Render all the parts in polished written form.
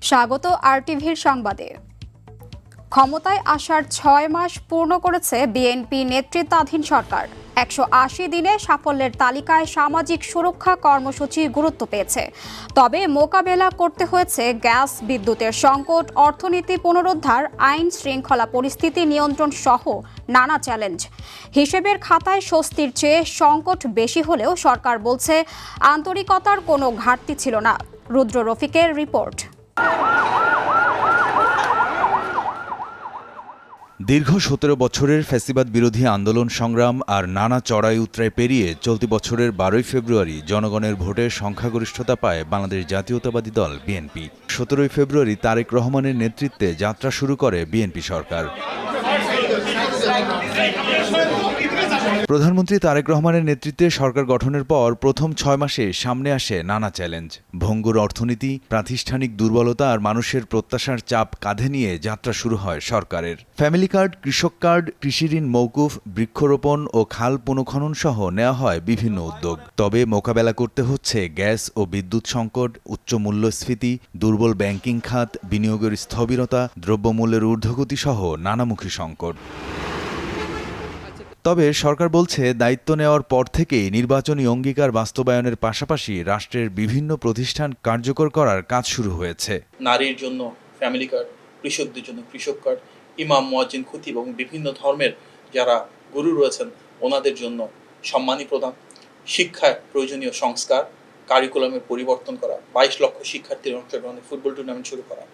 স্বাগত আরটিভির সংবাদে। ক্ষমতায় আসার ৬ মাস পূর্ণ করেছে বিএনপি নেতৃত্বাধীন সরকার। ১৮০ দিনে সাফল্যের তালিকায় সামাজিক সুরক্ষা কর্মসূচি গুরুত্ব পেয়েছে। তবে মোকাবেলা করতে হয়েছে গ্যাস, বিদ্যুতের সংকট, অর্থনীতি পুনরুদ্ধার, আইন শৃঙ্খলা পরিস্থিতি নিয়ন্ত্রণ সহ নানা চ্যালেঞ্জ। হিসেবের খাতায় স্বস্তির চেয়ে সংকট বেশি হলেও সরকার বলছে আন্তরিকতার কোনো ঘাটতি ছিল না। রুদ্র রফিকের রিপোর্ট। দীর্ঘ ১৭ বছরের ফ্যাসিবাদ বিরোধী আন্দোলন সংগ্রাম আর নানা চড়াই উতরাই পেরিয়ে চলতি বছরের ১২ই ফেব্রুয়ারি জনগণের ভোটে সংখ্যাগরিষ্ঠতা পায় বাংলাদেশ জাতীয়তাবাদী দল বিএনপি। ১৭ই ফেব্রুয়ারি তারেক রহমানের নেতৃত্বে যাত্রা শুরু করে বিএনপি সরকার। প্রধানমন্ত্রী তারেক রহমানের নেতৃত্বে সরকার গঠনের পর প্রথম ৬ মাসে সামনে আসে নানা চ্যালেঞ্জ। ভঙ্গুর অর্থনীতি, প্রাতিষ্ঠানিক দুর্বলতা আর মানুষের প্রত্যাশার চাপ কাঁধে নিয়ে যাত্রা শুরু হয় সরকারের। ফ্যামিলি কার্ড, কৃষক কার্ড, কৃষিঋণ মওকুফ, বৃক্ষরোপণ ও খাল পুনঃখনন সহ নেওয়া হয় বিভিন্ন উদ্যোগ। তবে মোকাবেলা করতে হচ্ছে গ্যাস ও বিদ্যুৎ সংকট, উচ্চ মূল্যস্ফীতি, দুর্বল ব্যাংকিং খাত, বিনিয়োগের স্থবিরতা, দ্রব্যমূল্যের ঊর্ধ্বগতি সহ নানামুখী সংকট। তবে সরকার বলছে দায়িত্ব নেওয়ার পর থেকেই নির্বাচনী অঙ্গীকার বাস্তবায়নের পাশাপাশি রাষ্ট্রের বিভিন্ন প্রতিষ্ঠান কার্যকর করার কাজ শুরু হয়েছে। নারীর জন্য ফ্যামিলি কার্ড, কৃষকদের জন্য কৃষক কার্ড, ইমাম, মুয়াজ্জিন, খতিব এবং বিভিন্ন ধর্মের যারা গুরু রয়েছেন ওনাদের জন্য সম্মানী প্রদান, শিক্ষায় প্রয়োজনীয় সংস্কার, কারিকুলামের পরিবর্তন করা, ২২ লক্ষ শিক্ষার্থীর অংশগ্রহণে ফুটবল টুর্নামেন্ট শুরু করা,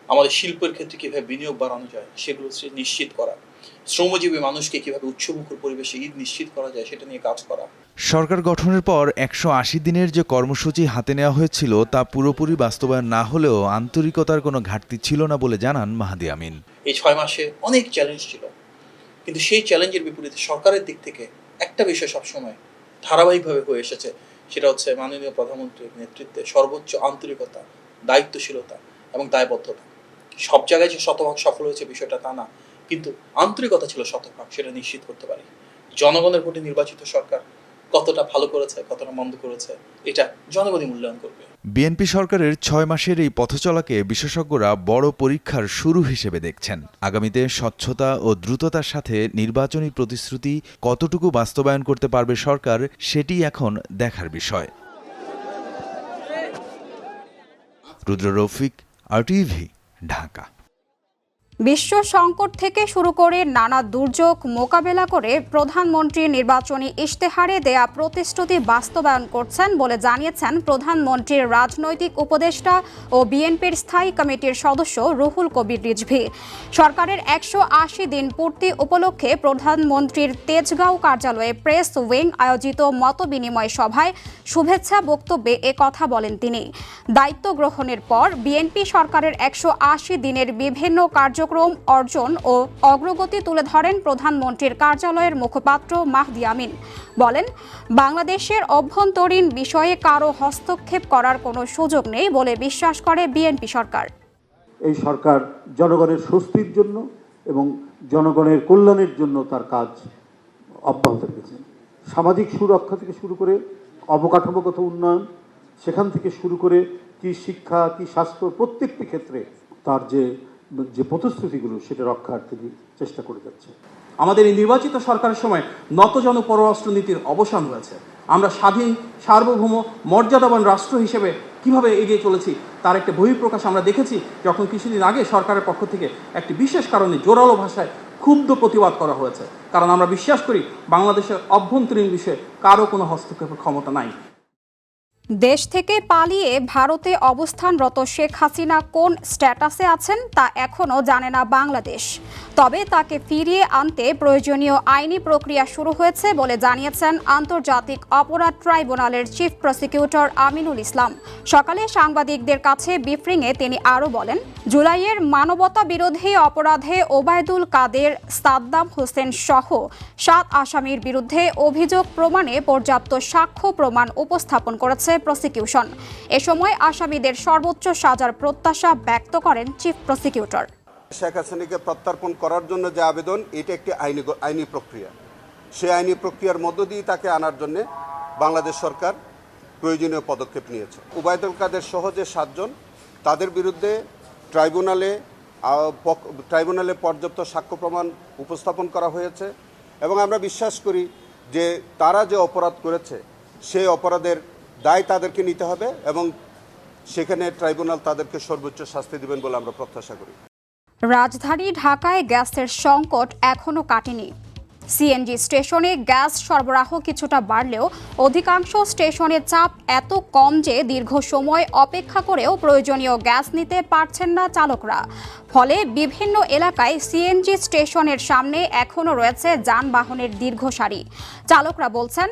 আমাদের শিল্পের ক্ষেত্রে কীভাবে বিনিয়োগ বাড়ানো যায় সেগুলো নিশ্চিত করা, শ্রমজীবী মানুষকে কিভাবে উৎসবমুখর পরিবেশে ঈদ নিশ্চিত করা যায় সেটা নিয়ে কাজ করা। সরকার গঠনের পর ১৮০ দিনের যে কর্মসূচি হাতে নেওয়া হয়েছিল তা পুরোপুরি বাস্তবায়ন না হলেও আন্তরিকতার কোনো ঘাটতি ছিল না বলে জানান মাহাদি আমিন। এই ৬ মাসে অনেক চ্যালেঞ্জ ছিল, কিন্তু সেই চ্যালেঞ্জের বিপরীতে সরকারের দিক থেকে একটা বিষয় সবসময় ধারাবাহিকভাবে হয়ে এসেছে, সেটা হচ্ছে মাননীয় প্রধানমন্ত্রীর নেতৃত্বে সর্বোচ্চ আন্তরিকতা, দায়িত্বশীলতা এবং দায়বদ্ধতা। সব জায়গায় যে শতভাগ সফল হয়েছে বিষয়টা তা না, কিন্তু আন্তরিকতা ছিল শতভাগ, সেটা নিশ্চিত করতে পারি। জনগণের ভোটে নির্বাচিত সরকার কতটা ভালো করেছে, কতটা মন্দ করেছে, এটা জনগণই মূল্যায়ন করবে। বিএনপি সরকারের ৬ মাসের এই পথচলাকে বিশেষজ্ঞরা বড় পরীক্ষার শুরু হিসেবে দেখছেন। আগামীতে স্বচ্ছতা ও দ্রুততার সাথে নির্বাচনী প্রতিশ্রুতি কতটুকু বাস্তবায়ন করতে পারবে সরকার, সেটি এখন দেখার বিষয়। রুদ্র রফিক, আরটিভি, ঢাকা। বিশ্ব সংকট থেকে শুরু করে নানা দুর্যোগ মোকাবেলা করে প্রধানমন্ত্রী নির্বাচনী ইশতেহারে দেয়া প্রতিশ্রুতি বাস্তবায়ন করছেন বলে জানিয়েছেন প্রধানমন্ত্রীর রাজনৈতিক উপদেষ্টা ও বিএনপির স্থায়ী কমিটির সদস্য রুহুল কবির রিজভী। সরকারের ১৮০ দিন পূর্তি উপলক্ষে প্রধানমন্ত্রীর তেজগাঁও কার্যালয়ে প্রেস উইং আয়োজিত মতবিনিময় সভায় শুভেচ্ছা বক্তব্যে কথা বলেন তিনি। দায়িত্ব গ্রহণের পর বিএনপি সরকারের ১৮০ দিনের বিভিন্ন কার্যক্রম, অর্জন ও অগ্রগতি তুলে ধরেন প্রধানমন্ত্রীর কার্যালয়ের মুখপাত্র মাহদি আমিন। বলেন, বাংলাদেশের অভ্যন্তরীণ বিষয়ে কারো হস্তক্ষেপ করার কোনো সুযোগ নেই বলে বিশ্বাস করে বিএনপি সরকার। এই সরকার জনগণের স্বস্তির জন্য এবং জনগণের কল্যাণের জন্য তার কাজ অব্যাহত রেখেছে। সামাজিক সুরক্ষা থেকে শুরু করে অবকাঠামোগত উন্নয়ন, সেখান থেকে শুরু করে কি শিক্ষা, কি স্বাস্থ্য, প্রত্যেকটি ক্ষেত্রে তার যে প্রতিশ্রুতিগুলো সেটা রক্ষার তিনি চেষ্টা করে যাচ্ছে। আমাদের এই নির্বাচিত সরকারের সময় নতজন পররাষ্ট্র নীতির অবসান হয়েছে। আমরা স্বাধীন, সার্বভৌম, মর্যাদাবান রাষ্ট্র হিসেবে কিভাবে এগিয়ে চলেছি তার একটা বহিঃপ্রকাশ আমরা দেখেছি যখন কিছুদিন আগে সরকারের পক্ষ থেকে একটি বিশেষ কারণে জোরালো ভাষায় ক্ষুব্ধ প্রতিবাদ করা হয়েছে। কারণ আমরা বিশ্বাস করি বাংলাদেশের অভ্যন্তরীণ বিষয়ে কারো কোনো হস্তক্ষেপের ক্ষমতা নাই। দেশ থেকে পালিয়ে ভারতে অবস্থানরত শেখ হাসিনা কোন স্ট্যাটাসে আছেন তা এখনও জানে না বাংলাদেশ। তবে তাকে ফিরিয়ে আনতে প্রয়োজনীয় আইনি প্রক্রিয়া শুরু হয়েছে বলে জানিয়েছেন আন্তর্জাতিক অপরাধ ট্রাইব্যুনালের চিফ প্রসিকিউটর আমিনুল ইসলাম। সকালে সাংবাদিকদের কাছে ব্রিফিংয়ে তিনি আরও বলেন, জুলাইয়ের মানবতা বিরোধী অপরাধে ওবায়দুল কাদের, সাদ্দাম হোসেন সহ ৭ আসামির বিরুদ্ধে অভিযোগ প্রমাণে পর্যাপ্ত সাক্ষ্য প্রমাণ উপস্থাপন করেছে প্রসিকিউশন। এ সময় আসামিদের সর্বোচ্চ সাজার প্রত্যাশা ব্যক্ত করেন চিফ প্রসিকিউটর। শেখ হাসিনাকে প্রত্যার্পণ করার জন্য যে আবেদন, এটা একটি আইনি প্রক্রিয়া। সেই আইনি প্রক্রিয়ার মধ্য দিয়ে তাকে আনার জন্য বাংলাদেশ সরকার প্রয়োজনীয় পদক্ষেপ নিয়েছে। ওবায়দুল কাদের সহ যে ৭ জন তাদের বিরুদ্ধে ট্রাইব্যুনালে পর্যাপ্ত সাক্ষ্য প্রমাণ উপস্থাপন করা হয়েছে এবং আমরা বিশ্বাস করি যে তারা যে অপরাধ করেছে সেই অপরাধের দায় তাদেরকে নিতে হবে এবং সেখানে ট্রাইব্যুনাল তাদেরকে সর্বোচ্চ শাস্তি দেবেন বলে আমরা প্রত্যাশা করি। রাজধানী ঢাকায় গ্যাসের সংকট এখনো কাটেনি। সিএনজি স্টেশনে গ্যাস সরবরাহ কিছুটা বাড়লেও অধিকাংশ স্টেশনে চাপ এত কম যে দীর্ঘ সময় অপেক্ষা করেও প্রয়োজনীয় গ্যাস নিতে পারছেন না চালকরা। ফলে বিভিন্ন এলাকায় সিএনজি স্টেশনের সামনে এখনও রয়েছে যানবাহনের দীর্ঘ সারি। চালকরা বলছেন,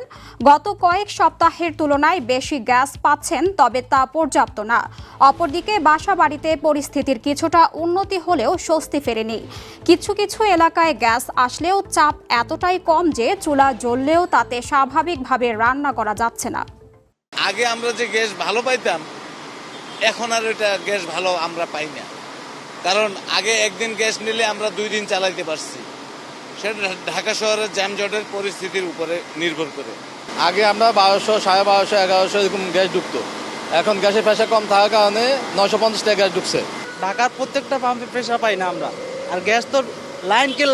গত কয়েক সপ্তাহের তুলনায় বেশি গ্যাস পাচ্ছেন, তবে তা পর্যাপ্ত না। অপরদিকে বাসাবাড়িতে পরিস্থিতির কিছুটা উন্নতি হলেও স্বস্তি ফেরেনি। কিছু কিছু এলাকায় গ্যাস আসলেও চাপ এতটাই কম যে চুলা জ্বললেও তাতে স্বাভাবিকভাবে রান্না করা যাচ্ছে না। আগে আমরা যে গ্যাস ভালো পাইতাম, এখন আর ওইটা গ্যাস ভালো আমরা পাই না। কারণ আগে একদিন গ্যাস নিলে আমরা 2 দিন চালাইতে পারছি, সেটা ঢাকা শহরের জ্যামজটের পরিস্থিতির উপরে নির্ভর করে। আগে আমরা 1200, 1250, 1100 এরকম গ্যাস ঢুকতো। এখন গ্যাসের প্রেশা কম থাকার কারণে 950 টাকা গ্যাস ঢুকছে। ঢাকার প্রত্যেকটা পাম্পে প্রেশা পাই না আমরা। আর গ্যাস তো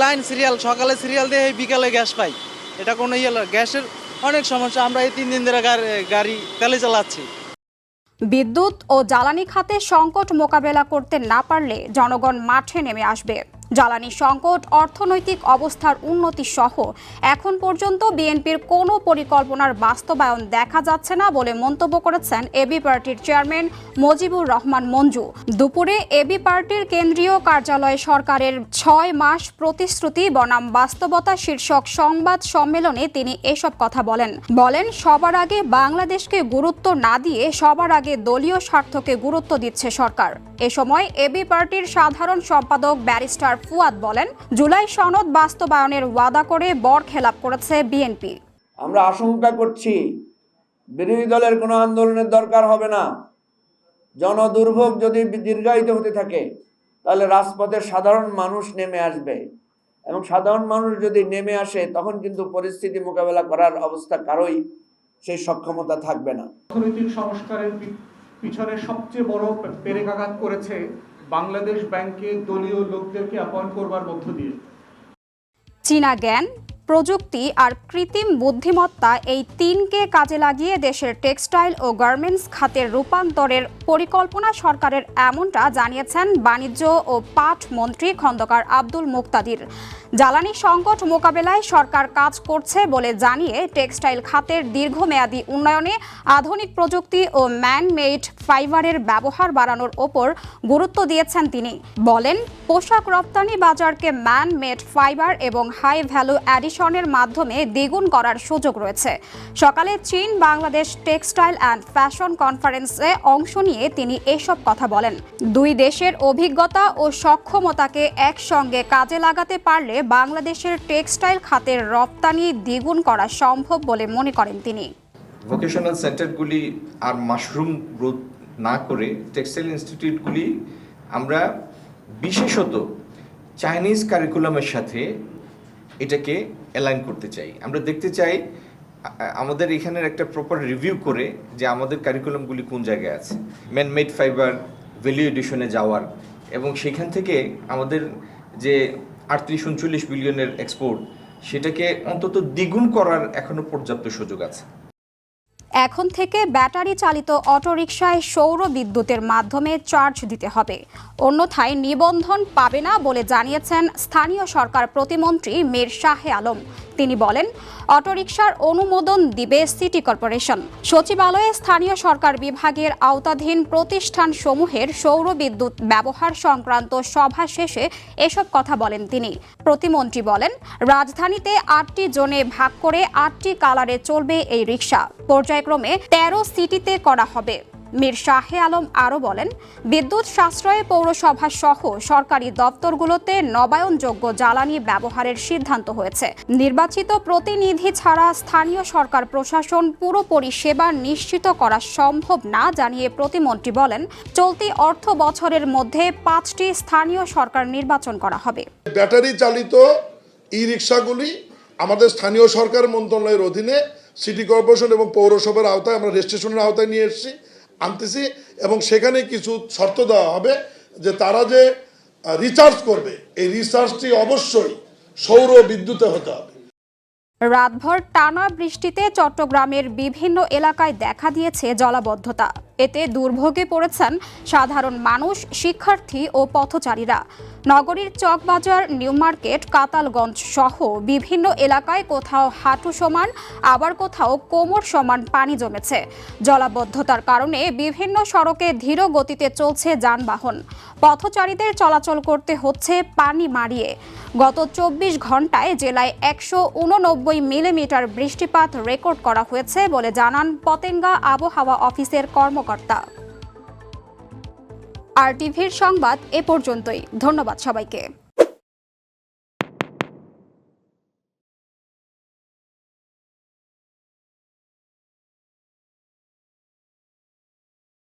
লাইন সিরিয়াল, সকালে সিরিয়াল দিয়ে বিকালে গ্যাস পাই। এটা কোনো গ্যাসের অনেক সমস্যা। আমরা এই 3 দিন ধরে গাড়ি তেলে চালাচ্ছি। বিদ্যুৎ ও জ্বালানি খাতে সংকট মোকাবেলা করতে না পারলে জনগণ মাঠে নেমে আসবে। জ্বালানি সংকট, অর্থনৈতিক অবস্থার উন্নতি সহ এখন পর্যন্ত বিএনপির কোনো পরিকল্পনার বাস্তবায়ন দেখা যাচ্ছে না বলে মন্তব্য করেছেন এবি পার্টির চেয়ারম্যান মজিবুর রহমান মঞ্জু। দুপুরে এবি পার্টির কেন্দ্রীয় কার্যালয়ে সরকারের 6 মাস প্রতিশ্রুতি বনাম বাস্তবতা শীর্ষক সংবাদ সম্মেলনে তিনি এসব কথা বলেন সবার আগে বাংলাদেশকে গুরুত্ব না দিয়ে সবার আগে দলীয় স্বার্থকে গুরুত্ব দিচ্ছে সরকার। এ সময় এবি পার্টির সাধারণ সম্পাদক ব্যারিস্টার ফুয়াদ বলেন, জুলাই সনদ বাস্তবায়নের ওয়াদা করে বরখেলাপ করেছে বিএনপি। আমরা আশঙ্কা করছি বিরোধী দলের কোনো আন্দোলনের দরকার হবে না। জনদুর্ভোগ যদি দীর্ঘায়িত হতে থাকে তাহলে রাজপথে সাধারণ মানুষ নেমে আসবে এবং সাধারণ মানুষ যদি নেমে আসে তখন কিন্তু পরিস্থিতি মোকাবেলা করার অবস্থা কারোই সেই সক্ষমতা থাকবে না। অর্থনৈতিক সংস্কারের পিছনে সবচেয়ে বড় পেরেকাঘাত করেছে বাংলাদেশ ব্যাংকে দলীয় লোকদেরকে অ্যাপয়েন্ট করবার মধ্য দিয়ে। চীনা জ্ঞান, প্রযুক্তি আর কৃত্রিম বুদ্ধিমত্তা, এই 3কে কাজে লাগিয়ে দেশের টেক্সটাইল ও গার্মেন্টস খাতের রূপান্তরের পরিকল্পনা সরকারের, এমনটা জানিয়েছেন বাণিজ্য ও পাট মন্ত্রী খন্দকার আব্দুল মুক্তাদির। জ্বালানি সংকট মোকাবেলায় সরকার কাজ করছে বলে জানিয়ে টেক্সটাইল খাতের দীর্ঘমেয়াদী উন্নয়নে আধুনিক প্রযুক্তি ও ম্যান মেড ফাইবারের ব্যবহার বাড়ানোর ওপর গুরুত্ব দিয়েছেন তিনি। বলেন, পোশাক রপ্তানি বাজারকে ম্যান মেড ফাইবার এবং হাই ভ্যালু অ্যাডিশনের মাধ্যমে দ্বিগুণ করার সুযোগ রয়েছে। সকালে চীন বাংলাদেশ টেক্সটাইল অ্যান্ড ফ্যাশন কনফারেন্সে অংশ নিয়ে তিনি এসব কথা বলেন। দুই দেশের অভিজ্ঞতা ও সক্ষমতাকে একসঙ্গে কাজে লাগাতে পারলে বাংলাদেশের টেক্সটাইল খাতের রপ্তানি দ্বিগুণ করা সম্ভব বলে মনে করেন তিনি। ভোকেশনাল সেন্টারগুলি আর মাশরুম গ্রোথ না করে টেক্সটাইল ইনস্টিটিউটগুলি আমরা বিশেষত চাইনিজ কারিকুলামের সাথে এটাকে অ্যালাইন করতে চাই। আমরা দেখতে চাই আমাদের এখানের একটা প্রপার রিভিউ করে যে আমাদের কারিকুলামগুলি কোন জায়গায় আছে, ম্যান মেড ফাইবার ভ্যালু এডিশনে যাওয়ার, এবং সেখান থেকে আমাদের যে 38-39 বিলিয়নের এক্সপোর্ট, সেটাকে অন্তত দ্বিগুণ করার এখনো পর্যাপ্ত সুযোগ আছে। এখন থেকে ব্যাটারি চালিত অটোরিকশায় সৌর বিদ্যুতের মাধ্যমে চার্জ দিতে হবে, অন্যথায় নিবন্ধন পাবে না বলে জানিয়েছেন স্থানীয় সরকার প্রতিমন্ত্রী মীর শাহে আলম। তিনি বলেন, অটোরিকশার অনুমোদন দিবে সিটি কর্পোরেশন। সচিবালয়ে স্থানীয় সরকার বিভাগের আওতাধীন প্রতিষ্ঠানসমূহের সৌর বিদ্যুৎ ব্যবহার সংক্রান্ত সভা শেষে এসব কথা বলেন তিনি। প্রতিমন্ত্রী বলেন, রাজধানীতে 8টি জোনে ভাগ করে 8টি কালারে চলবে এই রিকশা, পর্যায়ক্রমে 13 সিটিতে করা হবে। মীর শাহে আলম আরও বলেন, বিদ্যুৎ সাশ্রয়ে পৌরসভা সহ সরকারি দপ্তরগুলোতে নবায়নযোগ্য জ্বালানি ব্যবহারের সিদ্ধান্ত হয়েছে। নির্বাচিত প্রতিনিধি ছাড়া স্থানীয় সরকার প্রশাসন পুরোপুরি সেবা নিশ্চিত করা সম্ভব না জানিয়ে প্রতিমন্ত্রী বলেন, চলতি অর্থ বছরের মধ্যে 5টি স্থানীয় সরকার নির্বাচন করা হবে। ব্যাটারি চালিত ই রিক্সাগুলি আমাদের স্থানীয় সরকার মন্ত্রণালয়ের অধীনে সিটি কর্পোরেশন এবং পৌরসভার আওতায় আমরা রেজিস্ট্রেশনের আওতায় নিয়ে এসেছি। আনতেছি এবং সেখানে কিছু শর্ত দেওয়া হবে যে তারা যে রিচার্জ করবে এই রিচার্জটি অবশ্যই সৌর বিদ্যুতে হতে হবে। রাতভর টানা বৃষ্টিতে চট্টগ্রামের বিভিন্ন এলাকায় দেখা দিয়েছে জলাবদ্ধতা। এতে দুর্ভোগে পড়েছেন সাধারণ মানুষ, শিক্ষার্থী ও পথচারীরা। নগরীর চকবাজার, নিউ মার্কেট, কাতালগঞ্জ সহ বিভিন্ন এলাকায় কোথাও হাঁটু সমান আবার কোথাও কোমর সমান পানি জমেছে। জলাবদ্ধতার কারণে বিভিন্ন সড়কে ধীর গতিতে চলছে যানবাহন। পথচারীদের চলাচল করতে হচ্ছে পানি মারিয়ে। গত 24 ঘন্টায় জেলায় 189 মিলিমিটার বৃষ্টিপাত রেকর্ড করা হয়েছে বলে জানান পতেঙ্গা আবহাওয়া অফিসের কর্মকর্তা। আর টিভির সংবাদ এ পর্যন্তই। ধন্যবাদ সবাইকে।